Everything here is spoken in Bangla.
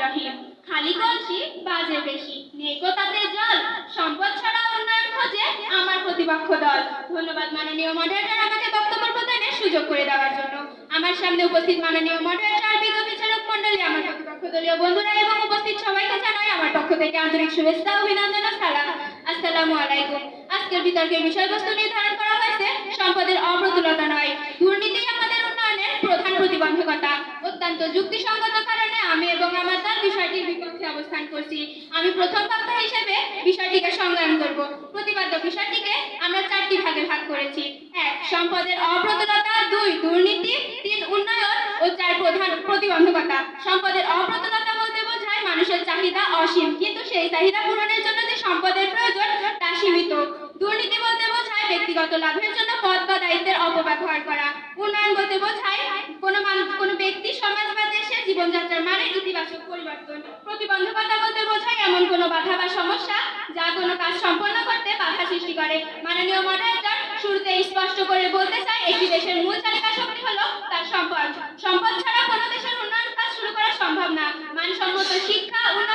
রহিম। খালি কলসি বাজে বেশি, নেই গো তাতে জল, সম্পদ ছাড়া উন্নয়ন খোঁজে আমার প্রতিপক্ষ দল। ধন্যবাদ মাননীয় মডারেটর আমাকে বক্তব্য প্রদানের সুযোগ করে দেওয়ার জন্য। আমার সামনে উপস্থিত মাননীয় মডারেটর, বিজ্ঞ বিচারক মণ্ডলী, আমার প্রতিপক্ষ দলীয় বন্ধুরা এবং উপস্থিত সবাইকে জানাই আমার পক্ষ থেকে আন্তরিক শুভেচ্ছা, অভিনন্দন ও সালাম। আসসালামু আলাইকুম। আজকের বিতর্কের বিষয়বস্তু নির্ধারণ করা হয়েছে সম্পদের অপ্রতুলতা নয়, দুর্নীতি আমাদের উন্নয়নের প্রধান প্রতিবন্ধকতা। অত্যন্ত যুক্তিসঙ্গত কারণে আমি এবং আমার দল বিষয়টির বিপক্ষে অবস্থান করছি। আমি প্রথম বক্তা হিসেবে বিষয়টিকে সংজ্ঞায়ন করব। প্রতিপাদ্য বিষয়টিকে আমরা 4টি ভাগে ভাগ করেছি। 1. সম্পদের অপ্রতুলতা, 2. দুর্নীতি, 3. উন্নয়ন ও 4. প্রধান প্রতিবন্ধকতা। সম্পদের অপ্রতুলতা বলতে বোঝায় মানুষের চাহিদা অসীম, কিন্তু সেই চাহিদা পূরণের জন্য যে সম্পদের প্রয়োজন তা সীমিত। দুর্নীতি বলতে বোঝায় ব্যক্তিগত লাভের জন্য পদ বা দায়িত্বের অপব্যবহার করা। উন্নয়ন বলতে বোঝায় কোনো ব্যক্তি, সমাজ বা দেশের জীবনযাত্রার মানের ইতিবাচক পরিবর্তন। প্রতিবন্ধকতা বলতে বোঝায় এমন কোনো বাধা বা সমস্যা যা কোনো কাজ সম্পন্ন করতে বাধা সৃষ্টি করে। মাননীয় মডারেটর, শুরুতে স্পষ্ট করে বলতে চাই, একটি দেশের মূল চালিকা শক্তি হলো তার সম্পদ।